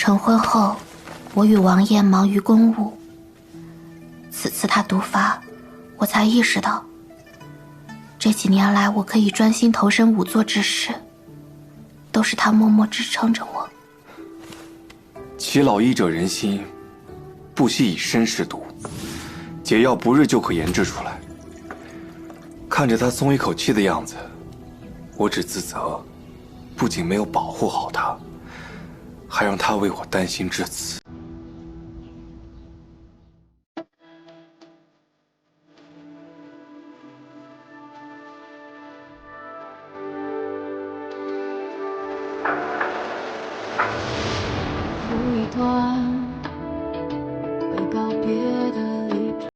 成婚后，我与王爷忙于公务。此次他毒发，我才意识到，这几年来我可以专心投身仵作之事，都是他默默支撑着我。其老医者仁心，不惜以身试毒，解药不日就可研制出来。看着他松一口气的样子，我只自责，不仅没有保护好他，还让他为我担心至此。一段未告别的离别。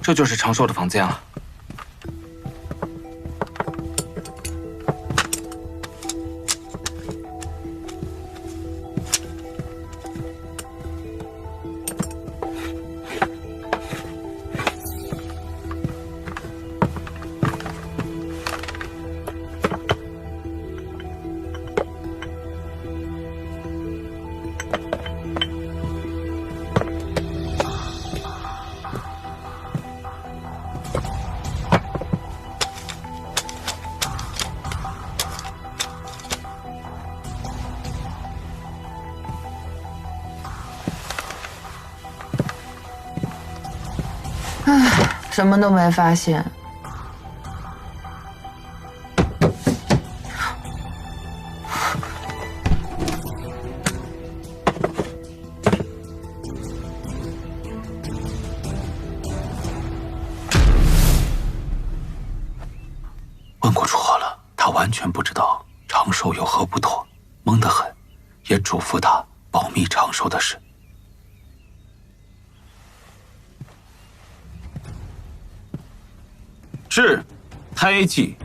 这就是长寿的房间啊。什么都没发现。问过楚河了，他完全不知道长寿有何不妥，懵得很，也嘱咐他保密长寿的事。是，胎记、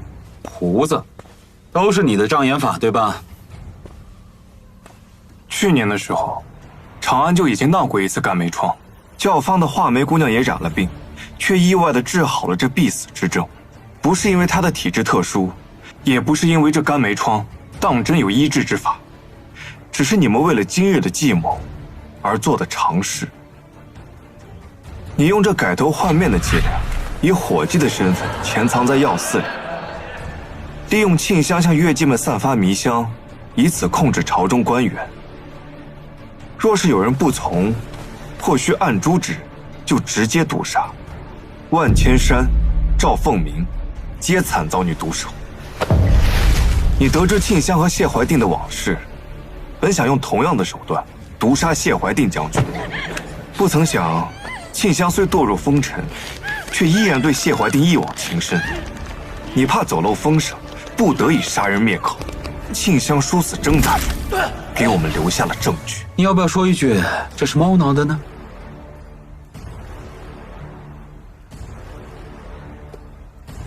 菩子，都是你的障眼法，对吧？去年的时候，长安就已经闹过一次肝霉疮，教坊的画眉姑娘也染了病，却意外地治好了这必死之症。不是因为她的体质特殊，也不是因为这肝霉疮当真有医治之法，只是你们为了今日的计谋而做的尝试。你用这改头换面的伎俩，以伙计的身份潜藏在药肆里，利用沁香向乐伎们散发迷香，以此控制朝中官员。若是有人不从，或需按诛之，就直接毒杀。万千山、赵凤鸣，皆惨遭你毒手。你得知沁香和谢怀定的往事，本想用同样的手段毒杀谢怀定将军，不曾想沁香虽堕入风尘，却依然对谢怀定一往情深。你怕走漏风声，不得已杀人灭口。沁香殊死挣扎中，给我们留下了证据。你要不要说一句，这是猫挠的呢？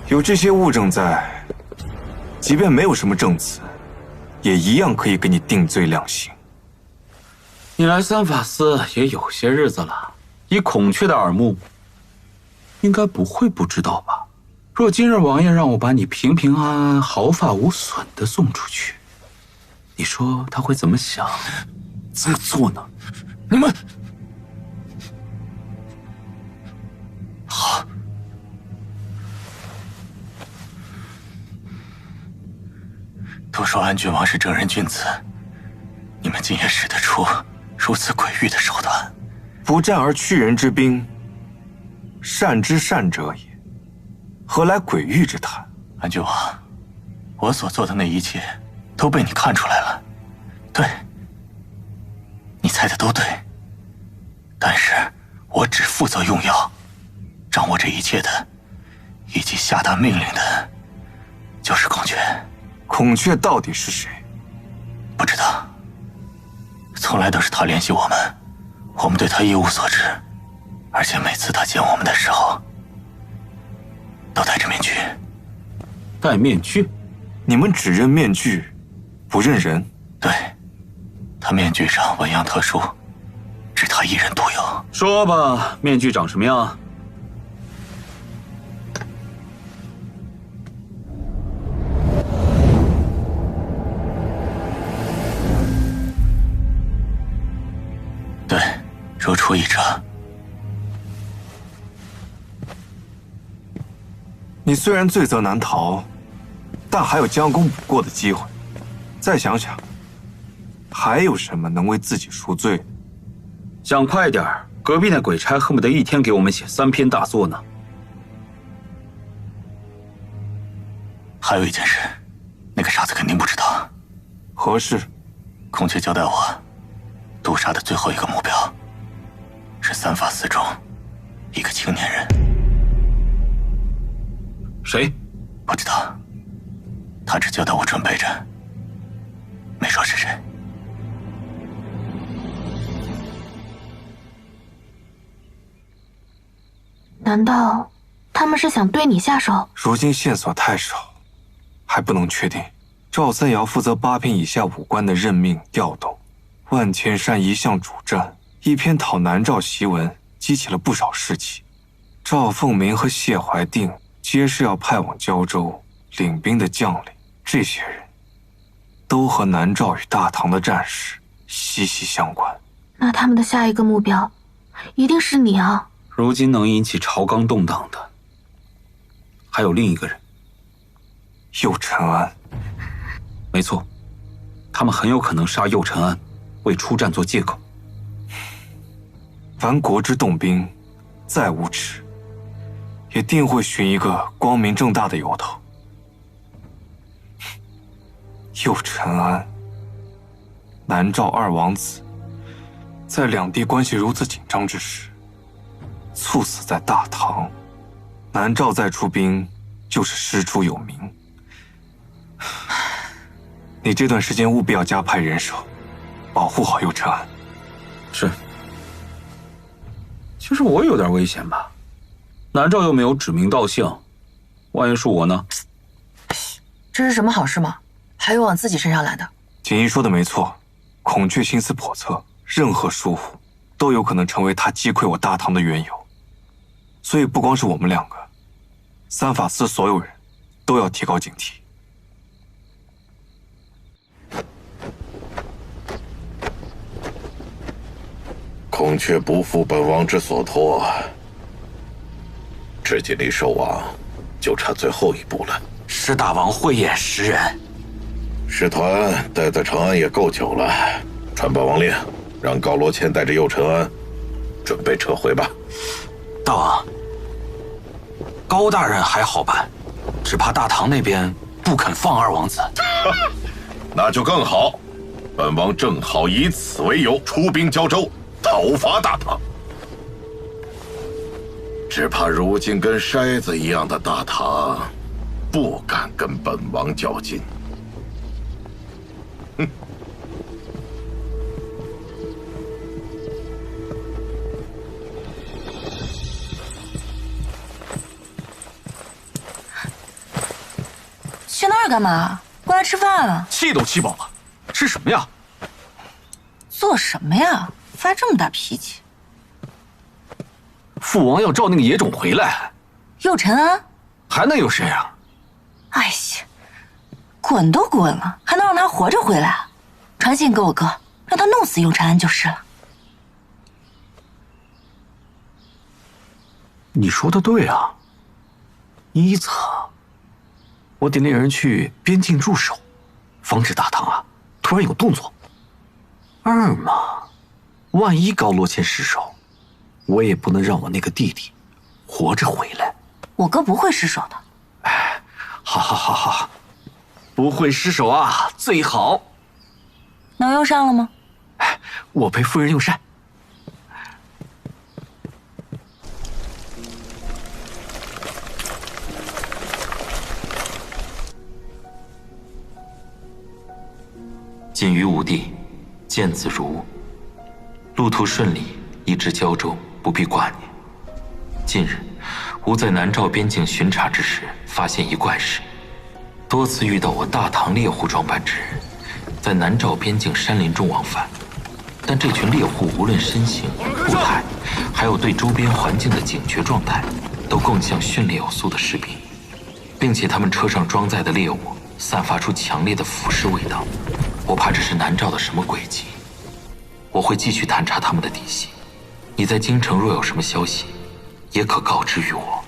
有这些物证在，即便没有什么证词，也一样可以给你定罪量刑。你来三法司也有些日子了，以孔雀的耳目，应该不会不知道吧？若今日王爷让我把你平平安安、毫发无损的送出去，你说他会怎么想？怎么做呢？你们好，都说安郡王是正人君子，你们竟也使得出如此诡异的手段。不战而屈人之兵，善之善者也，何来诡异之谈？安郡王，我所做的那一切都被你看出来了。对，你猜的都对，但是我只负责用药，掌握这一切的，以及下达命令的，就是孔雀。孔雀到底是谁？不知道，从来都是他联系我们，我们对他一无所知，而且每次他见我们的时候，都戴着面具。戴面具？你们只认面具，不认人？对，他面具上纹样特殊，只他一人独有。说吧，面具长什么样？对，如出一辙。你虽然罪责难逃，但还有将功补过的机会。再想想，还有什么能为自己赎罪？想快点儿，隔壁那鬼差恨不得一天给我们写3篇大作呢。还有一件事，那个傻子肯定不知道。何事？孔雀交代我，毒杀的最后一个目标是3法司中一个青年人。谁？不知道，他只交代我准备着，没说是谁。难道他们是想对你下手？如今线索太少，还不能确定。赵三瑶负责8品以下武官的任命调动，万千山一向主战，一篇讨南诏檄文激起了不少士气。赵凤鸣和谢怀定皆是要派往胶州领兵的将领，这些人都和南诏与大唐的战事息息相关。那他们的下一个目标一定是你啊！如今能引起朝纲动荡的，还有另一个人，右承安。没错，他们很有可能杀右承安，为出战做借口。凡国之动兵，再无耻，也定会寻一个光明正大的由头。右承安，南诏2王子，在两地关系如此紧张之时，猝死在大唐，南诏再出兵，就是师出有名。你这段时间务必要加派人手，保护好右承安。是。其实我有点危险吧？南诏又没有指名道姓，万一是我呢？这是什么好事吗？还有往自己身上揽的？锦衣说的没错，孔雀心思叵测，任何疏忽都有可能成为他击溃我大唐的缘由。所以不光是我们2个，3法司所有人都要提高警惕。孔雀不负本王之所托，至今离寿王就差最后一步了。是大王慧眼识人，使团待在长安也够久了，传本王令，让高罗谦带着右承安准备撤回吧。大王，高大人还好办，只怕大唐那边不肯放2王子。那就更好，本王正好以此为由出兵胶州，讨伐大唐。只怕如今跟筛子一样的大唐，不敢跟本王较劲。去那儿干嘛？过来吃饭啊！气都气饱了，吃什么呀？做什么呀？发这么大脾气！父王要召那个野种回来。右承安，还能有谁啊？哎呀，滚都滚了，还能让他活着回来？传信给我哥，让他弄死雍承安就是了。你说的对啊。一则，我得令人去边境驻守，防止大唐啊突然有动作。二嘛，万一高罗谦失手，我也不能让我那个弟弟活着回来。我哥不会失手的。哎，好，不会失手啊，最好。能用上了吗？我陪夫人用膳。仅于武帝，见子如。路途顺利，一至胶州，不必挂念。近日，吾在南诏边境巡查之时，发现一怪事：多次遇到我大唐猎户装扮之人，在南诏边境山林中往返。但这群猎户无论身形、步态，还有对周边环境的警觉状态，都更像训练有素的士兵，并且他们车上装载的猎物散发出强烈的腐尸味道。我怕这是南诏的什么诡计，我会继续探查他们的底细。你在京城若有什么消息，也可告知于我，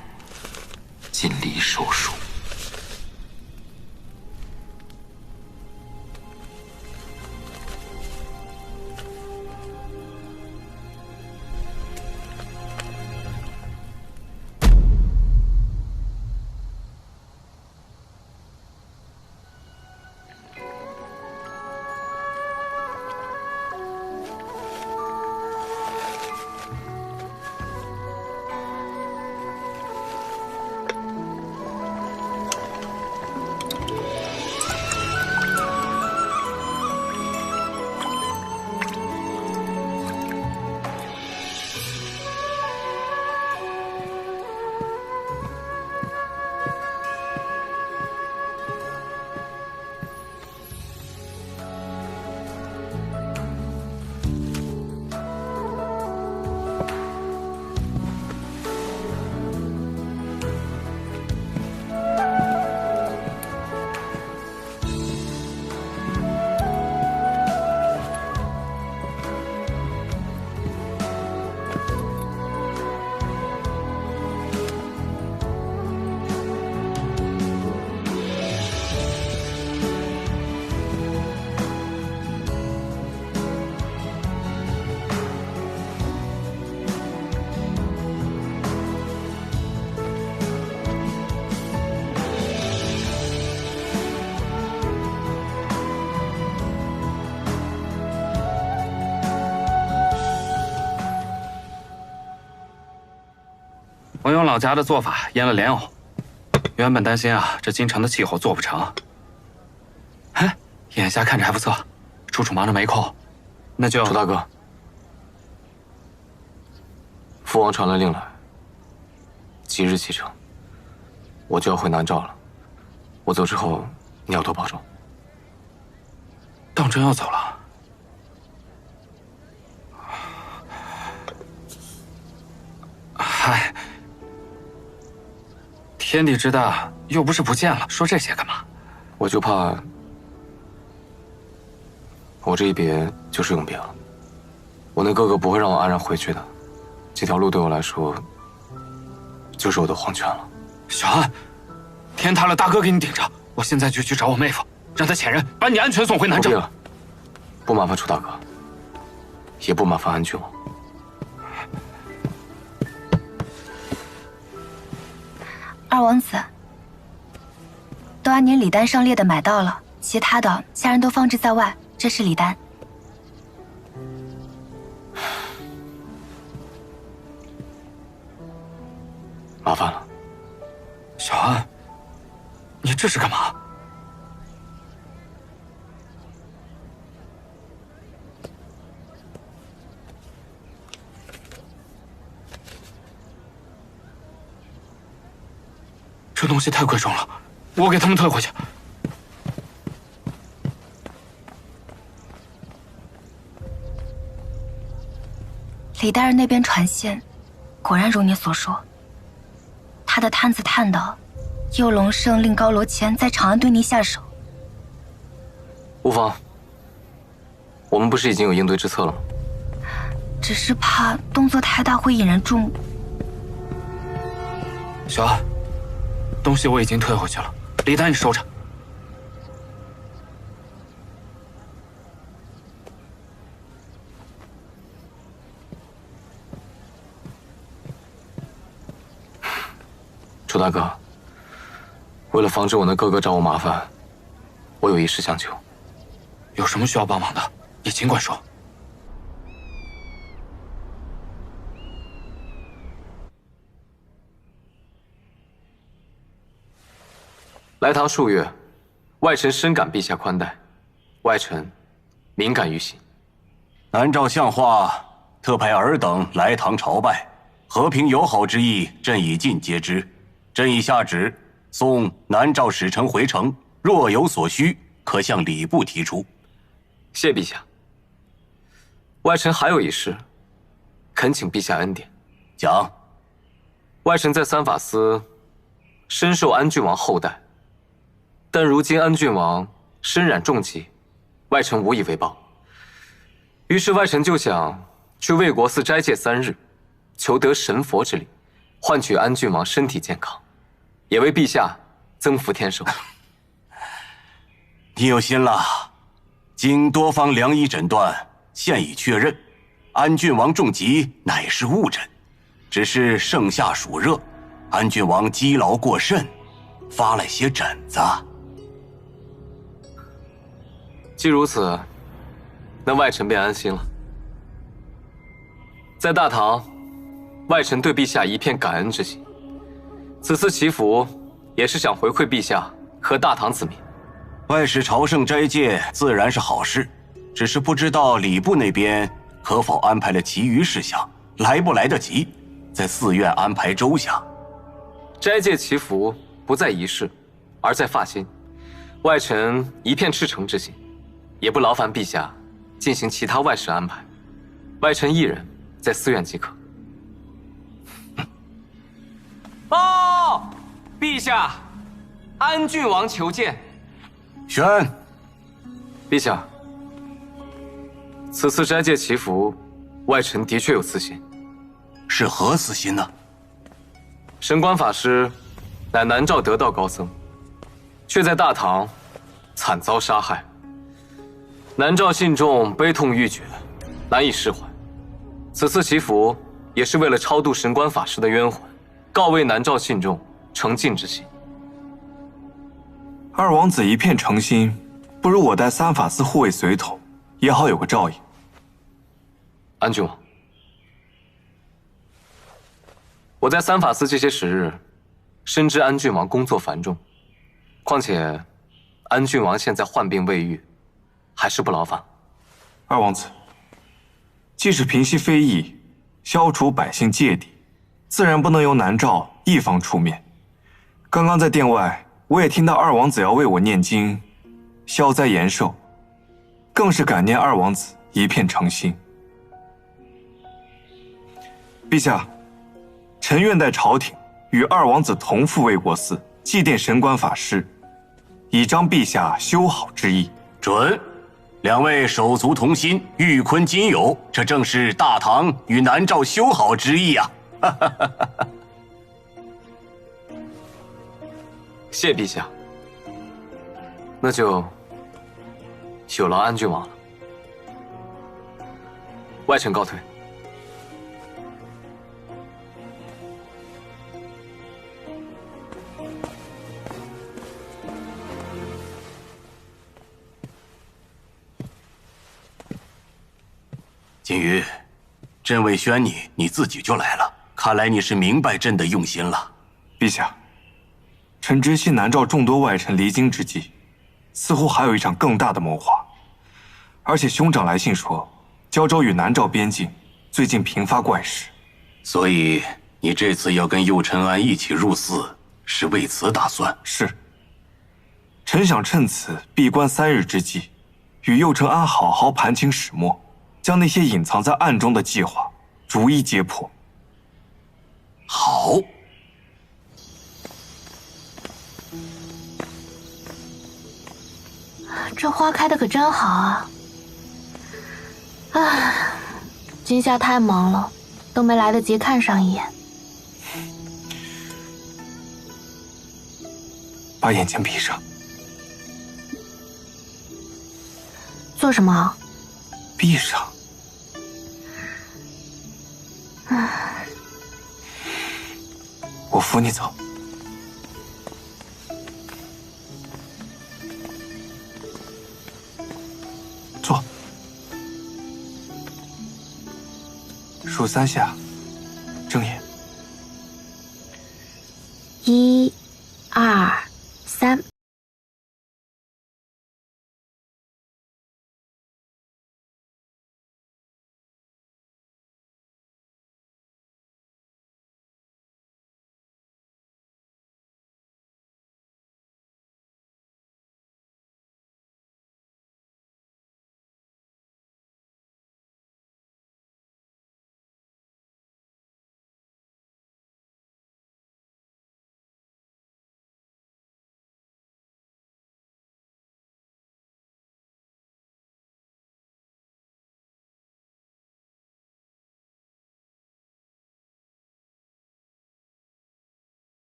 尽力守属。我用老家的做法腌了莲藕，原本担心啊，这京城的气候做不成。哎，眼下看着还不错，楚楚忙着没空，那就楚大哥，父王传了令来，即日启程，我就要回南诏了。我走之后，你要多保重。当真要走了？嗨。天地之大，又不是不见了，说这些干嘛？我就怕我这一别就是永别了。我那哥哥不会让我安然回去的，这条路对我来说就是我的黄泉了。小安，天塌了，大哥给你顶着，我现在就去找我妹夫，让他遣人把你安全送回南诏。不必了，不麻烦楚大哥，也不麻烦安君王。二王子，都按您礼单上列的买到了，其他的下人都放置在外，这是礼单。麻烦了。小安，你这是干嘛？这东西太贵重了，我给他们退回去。李大人那边传信，果然如你所说，他的摊子探到，右龙胜令高罗谦在长安对你下手。无妨，我们不是已经有应对之策了吗？只是怕动作太大会引人注目。小安，东西我已经退回去了，李丹你收着。楚大哥，为了防止我那哥哥找我麻烦，我有一事相求。有什么需要帮忙的，你尽管说。来唐数月，外臣深感陛下宽待，外臣敏感于心。南诏相化特派尔等来唐朝拜，和平友好之意，朕已尽皆知。朕已下旨送南诏使臣回城，若有所需，可向礼部提出。谢陛下。外臣还有一事，恳请陛下恩典。讲。外臣在三法司深受安郡王厚待，但如今安郡王身染重疾，外臣无以为报。于是外臣就想去魏国寺斋戒3日，求得神佛之力，换取安郡王身体健康，也为陛下增福添寿。你有心了。经多方良医诊断，现已确认，安郡王重疾乃是误诊，只是盛夏暑热，安郡王积劳过甚，发了些疹子。既如此，那外臣便安心了。在大唐，外臣对陛下一片感恩之心。此次祈福，也是想回馈陛下和大唐子民。外使朝圣斋戒自然是好事，只是不知道礼部那边可否安排了其余事项，来不来得及，在寺院安排周详。斋戒祈福不在仪式，而在发心。外臣一片赤诚之心，也不劳烦陛下进行其他外事安排，外臣一人在寺院即可。报，陛下，安郡王求见。宣。陛下，此次斋戒祈福，外臣的确有私心。是何私心呢？神官法师乃南诏得道高僧，却在大唐惨遭杀害。南诏信众悲痛欲绝，难以释怀。此次祈福也是为了超度神官法师的冤魂，告慰南诏信众诚敬之心。二王子一片诚心，不如我带三法司护卫随同，也好有个照应。安郡王，我在三法司这些时日，深知安郡王工作繁重，况且安郡王现在患病未愈，还是不劳烦。二王子，既是平息非议，消除百姓芥蒂，自然不能由南诏一方出面。刚刚在殿外，我也听到二王子要为我念经，消灾延寿，更是感念二王子一片诚心。陛下，臣愿代朝廷与二王子同赴魏国寺祭奠神官法师，以彰陛下修好之意。准。两位手足同心，玉坤金友，这正是大唐与南诏修好之意啊！谢陛下，那就有劳安郡王了。外臣告退。金鱼，朕未宣你，你自己就来了，看来你是明白朕的用心了。陛下，臣知悉南诏众多外臣离京之际，似乎还有一场更大的谋划。而且兄长来信说，胶州与南诏边境最近频发怪事，所以你这次要跟右承安一起入寺，是为此打算？是。臣想趁此闭关3日之际，与右承安好好盘清始末，将那些隐藏在暗中的计划逐一揭破。好。这花开的可真好啊！唉，今夏太忙了，都没来得及看上一眼。把眼睛闭上。做什么？闭上。我扶你走。坐。数3下，睁眼。1、2、3。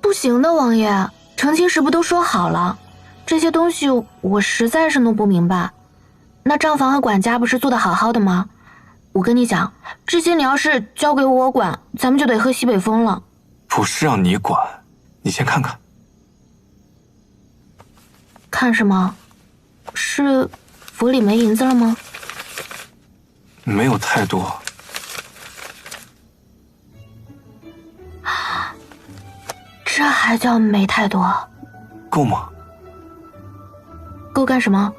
不行的，王爷，成亲时不都说好了？这些东西我实在是弄不明白。那账房和管家不是做得好好的吗？我跟你讲，这些你要是交给我管，咱们就得喝西北风了。不是让你管，你先看看。看什么？是府里没银子了吗？没有太多。这还叫没太多？够吗？够干什么？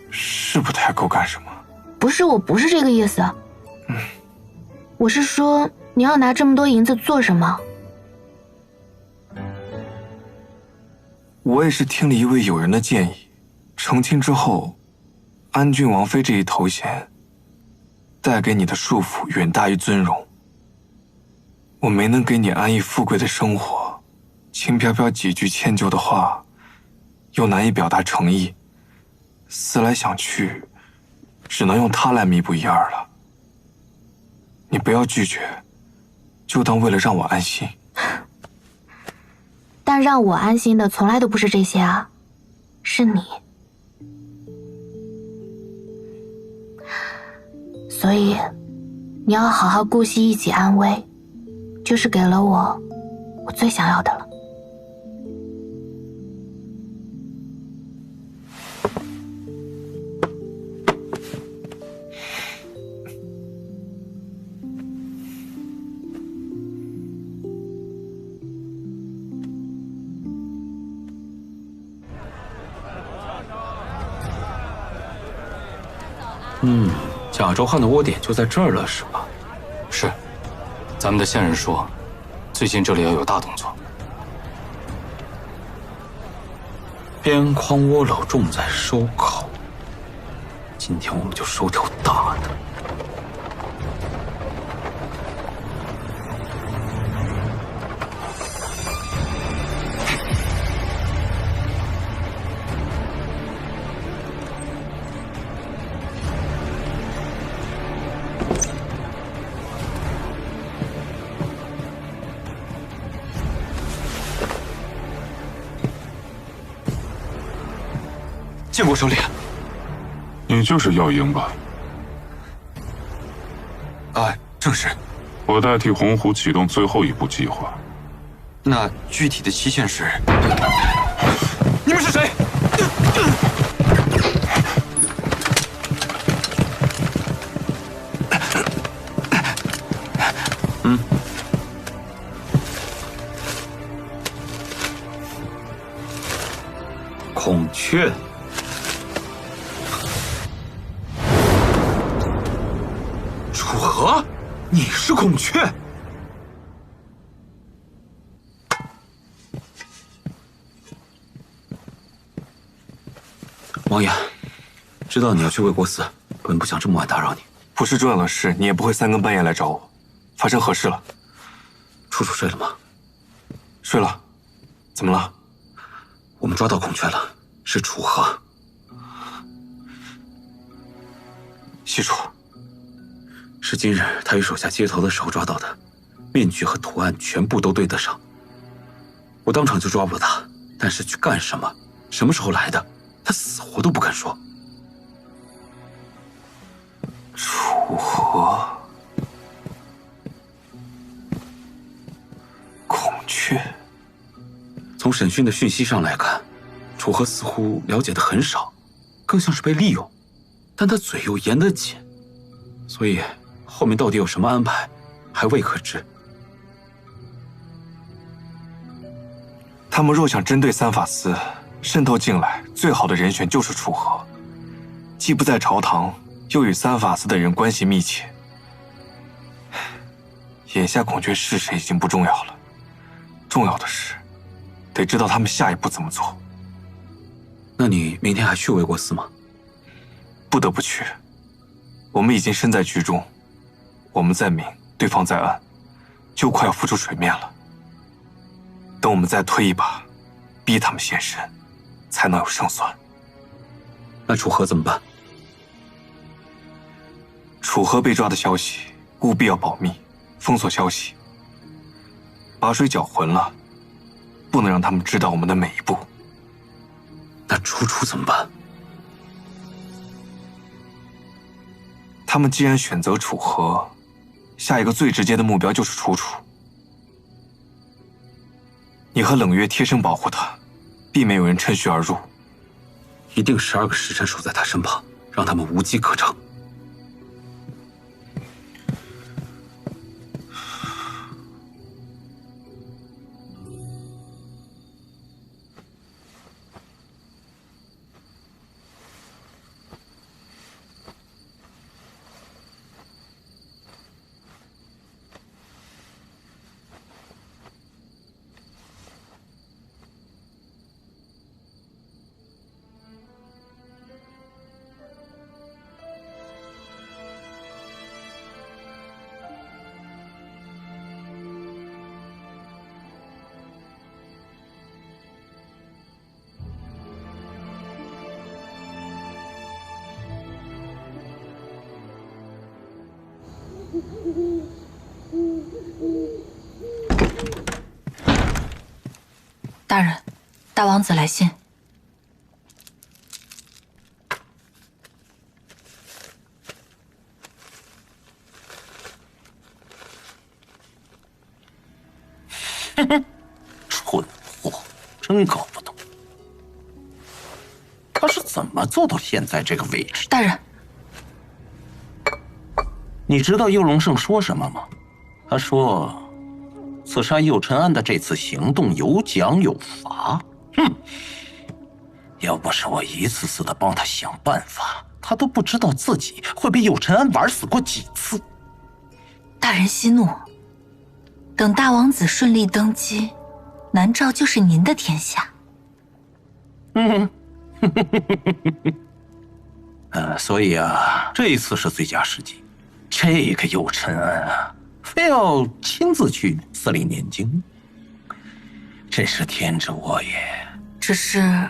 是不太够干什么？不是，我不是这个意思。我是说，你要拿这么多银子做什么？我也是听了一位友人的建议，成亲之后，安郡王妃这一头衔，带给你的束缚远大于尊荣。我没能给你安逸富贵的生活，轻飘飘几句迁就的话，又难以表达诚意，思来想去，只能用它来弥补一二了。你不要拒绝，就当为了让我安心。但让我安心的从来都不是这些啊，是你。所以，你要好好顾惜一己安危。就是给了我最想要的了。贾周汉的窝点就在这儿了，是吧？是，咱们的线人说，最近这里要有大动作。边框窝篓重在收口，今天我们就收条大的。见过首领。你就是耀英吧？正是。我代替洪湖启动最后一步计划。那具体的期限是？你们是谁？孔雀。楚河，你是孔雀？王爷，知道你要去魏国寺，本不想这么晚打扰你。不是重要的事，你也不会三更半夜来找我。发生何事了？楚楚睡了吗？睡了。怎么了？我们抓到孔雀了，是楚河。西楚，是今日他与手下接头的时候抓到的，面具和图案全部都对得上。我当场就抓捕了他，但是去干什么，什么时候来的，他死活都不肯说。楚河，孔雀。从审讯的讯息上来看，楚河似乎了解的很少，更像是被利用，但他嘴又严得紧，所以后面到底有什么安排，还未可知。他们若想针对三法司，渗透进来，最好的人选就是楚河，既不在朝堂，又与三法司的人关系密切。眼下孔雀是谁已经不重要了，重要的是得知道他们下一步怎么做。那你明天还去魏国寺吗？不得不去。我们已经身在局中，我们在明，对方在暗，就快要浮出水面了。等我们再推一把，逼他们现身，才能有胜算。那楚河怎么办？楚河被抓的消息务必要保密，封锁消息，把水搅浑了，不能让他们知道我们的每一步。那楚楚怎么办？他们既然选择楚河，下一个最直接的目标就是楚楚。你和冷月贴身保护他，避免有人趁虚而入。一定12个时辰守在他身旁，让他们无机可乘。大人，大王子来信。蠢货，真搞不懂，他是怎么做到现在这个位置？大人，你知道右龙胜说什么吗？他说，刺杀右尘安的这次行动有奖有罚。哼，要不是我一次次的帮他想办法，他都不知道自己会被右尘安玩死过几次。大人息怒，等大王子顺利登基，南诏就是您的天下。所以啊，这一次是最佳时机。这个右尘安啊，非要亲自去寺里念经，真是天助我也。只是，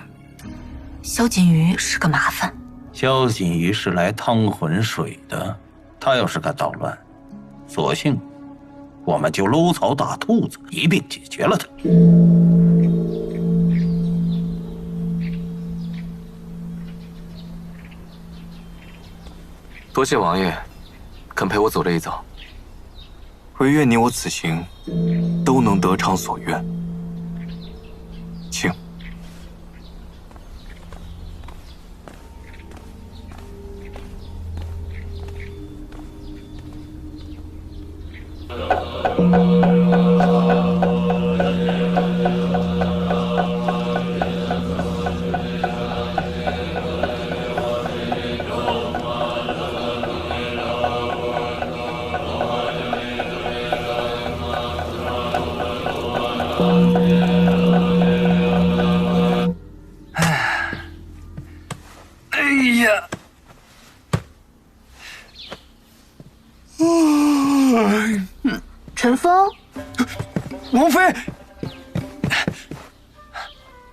萧锦瑜是个麻烦。萧锦瑜是来趟浑水的，他要是敢捣乱，索性我们就搂草打兔子，一并解决了他。多谢王爷肯陪我走这一遭，唯愿你我此行都能得偿所愿。请。陈峰，王妃，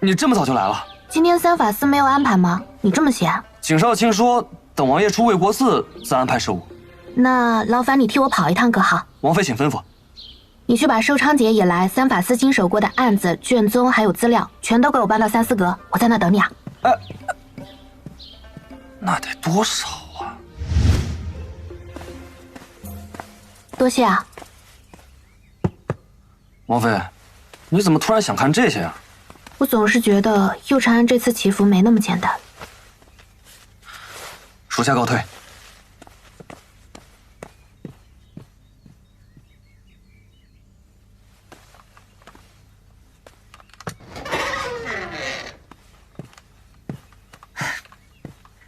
你这么早就来了？今天三法司没有安排吗？你这么闲？景少卿说等王爷出魏国寺再安排事务。那劳烦你替我跑一趟可好？王妃请吩咐。你去把寿昌节以来三法司经手过的案子、卷宗还有资料，全都给我搬到三司阁，我在那等你啊。那得多少啊？多谢啊。王妃，你怎么突然想看这些啊？我总是觉得右长安这次祈福没那么简单。属下告退。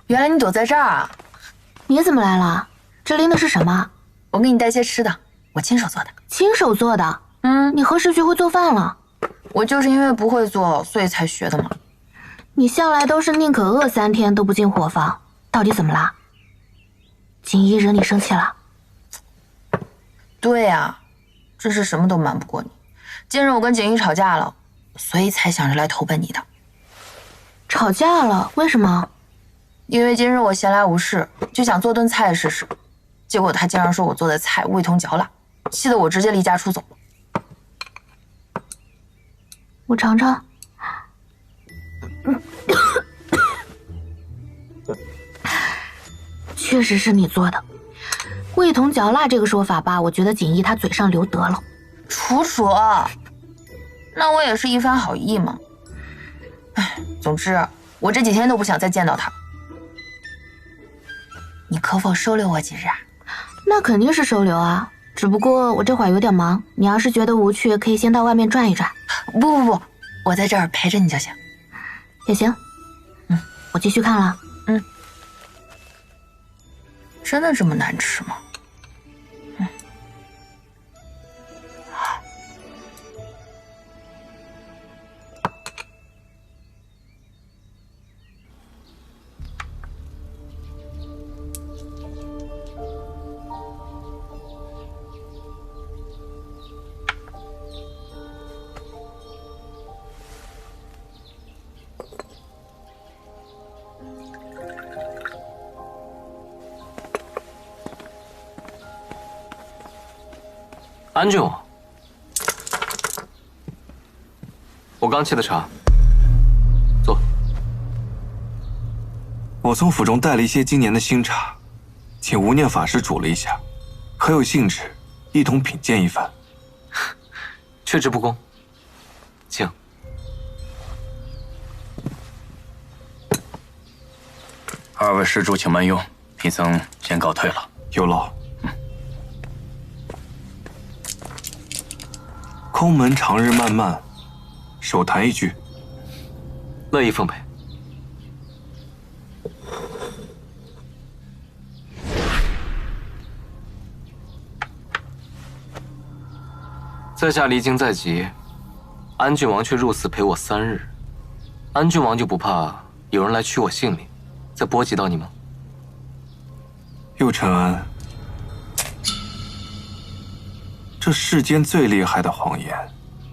原来你躲在这儿啊！你怎么来了？这拎的是什么？我给你带些吃的，我亲手做的。亲手做的？你何时学会做饭了？我就是因为不会做，所以才学的嘛。你向来都是宁可饿3天都不进伙房，到底怎么了？锦衣惹你生气了？对呀，真是什么都瞒不过你。今日我跟锦衣吵架了，所以才想着来投奔你的。吵架了？为什么？因为今日我闲来无事，就想做顿菜试试，结果他竟然说我做的菜味同嚼蜡，气得我直接离家出走了。我尝尝。确实是你做的。味同嚼蜡这个说法吧，我觉得锦衣他嘴上留德了。楚楚，那我也是一番好意嘛。总之我这几天都不想再见到他。你可否收留我几日啊？那肯定是收留啊，只不过我这会儿有点忙，你要是觉得无趣，可以先到外面转一转。不，我在这儿陪着你就行。也行。我继续看了。真的这么难吃吗？安郡王，我刚沏的茶，坐。我从府中带了一些今年的新茶，请无念法师煮了一下，很有兴致，一同品鉴一番。却之不恭。二位施主请慢用，贫僧先告退了。有劳。空门长日漫漫，手弹一句。乐意奉陪。在下离京在即，安郡王却入寺陪我3日。安郡王就不怕有人来取我性命，再波及到你吗？右承安，这世间最厉害的谎言，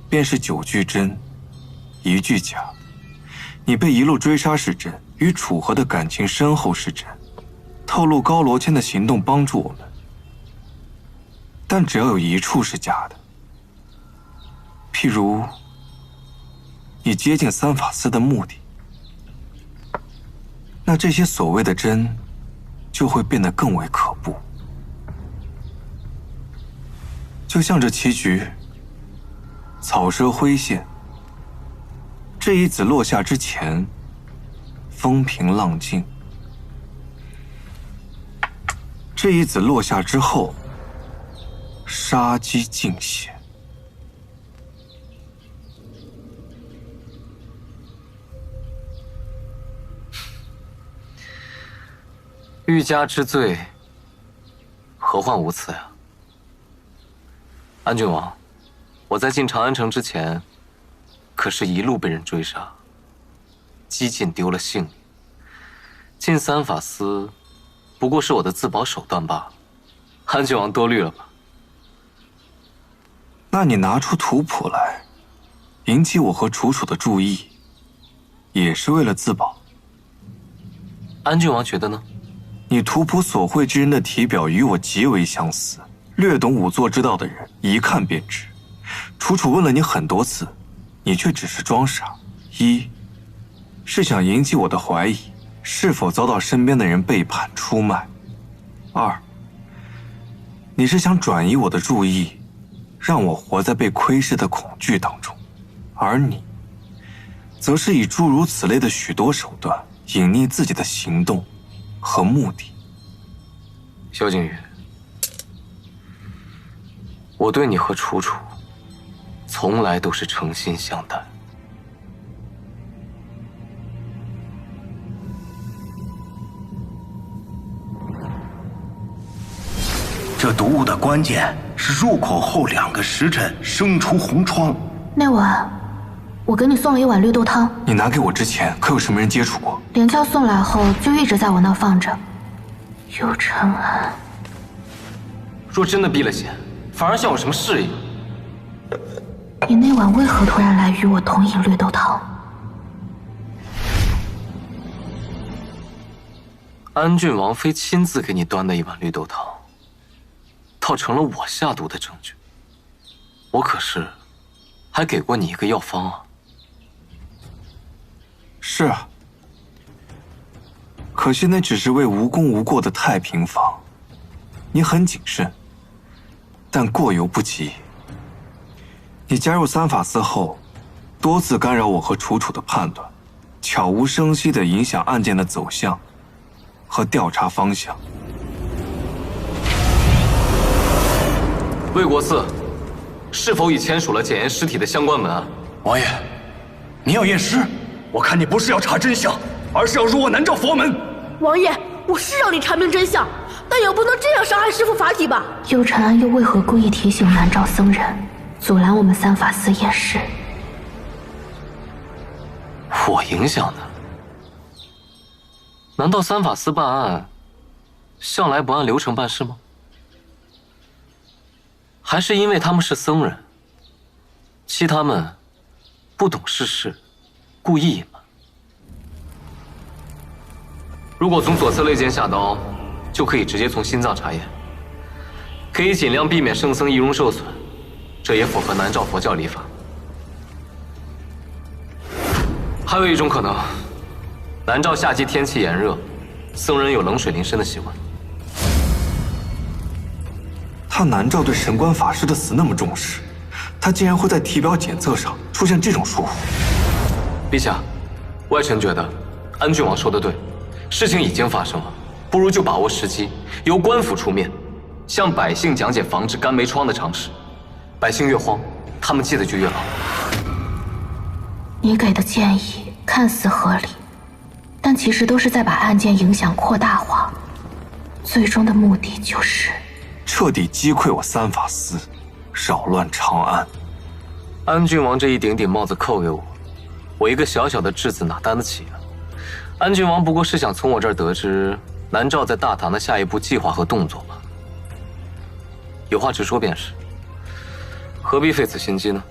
便是9句真，1句假。你被一路追杀是真，与楚河的感情深厚是真，透露高罗谦的行动帮助我们。但只要有一处是假的，譬如你接近三法司的目的，那这些所谓的真就会变得更为可怖。就像这棋局，草蛇灰线，这一子落下之前，风平浪静；这一子落下之后，杀机尽显。欲加之罪，何患无辞呀？安郡王，我在进长安城之前，可是一路被人追杀，几近丢了性命。进三法司，不过是我的自保手段罢了。安郡王多虑了吧？那你拿出图谱来，引起我和楚楚的注意，也是为了自保。安郡王觉得呢？你图谱所绘之人的体表与我极为相似，略懂仵作之道的人一看便知。楚楚问了你很多次，你却只是装傻。一是想引起我的怀疑，是否遭到身边的人背叛出卖；二，你是想转移我的注意，让我活在被窥视的恐惧当中，而你，则是以诸如此类的许多手段隐匿自己的行动和目的。萧景宇，我对你和楚楚，从来都是诚心相待。这毒物的关键是入口后2个时辰生出红疮。那晚，我给你送了一碗绿豆汤。你拿给我之前，可有什么人接触过？连翘送来后，就一直在我那放着。右承安，若真的避了嫌，反而像有什么事一样。你那晚为何突然来与我同饮绿豆汤？安郡王妃亲自给你端的一碗绿豆汤，倒成了我下毒的证据。我可是还给过你一个药方啊。是啊，可惜那只是为无功无过的太平坊。你很谨慎，但过犹不及。你加入三法司后，多次干扰我和楚楚的判断，悄无声息地影响案件的走向和调查方向。魏国寺是否已签署了检验尸体的相关文案？王爷，你要验尸，我看你不是要查真相，而是要入我南诏佛门。王爷，我是让你查明真相，但也不能这样伤害师父法体吧？右承安又为何故意提醒南诏僧人，阻拦我们三法司验尸？我影响的？难道三法司办案向来不按流程办事吗？还是因为他们是僧人，其他们不懂世事，故意隐瞒？如果从左侧肋间下刀，就可以直接从心脏查验，可以尽量避免圣僧仪容受损，这也符合南诏佛教礼法。还有一种可能，南诏夏季天气炎热，僧人有冷水淋身的习惯。他南诏对神官法师的死那么重视，他竟然会在体表检测上出现这种疏忽。陛下，外臣觉得安郡王说的对，事情已经发生了，不如就把握时机，由官府出面，向百姓讲解防治肝霉疮的常识。百姓越慌，他们记得就越牢。你给的建议看似合理，但其实都是在把案件影响扩大化，最终的目的就是彻底击溃我三法司，扰乱长安。安郡王这一顶顶帽子扣给我，我一个小小的质子哪担得起啊？安郡王不过是想从我这儿得知南诏在大唐的下一步计划和动作吧。有话直说便是，何必费此心机呢？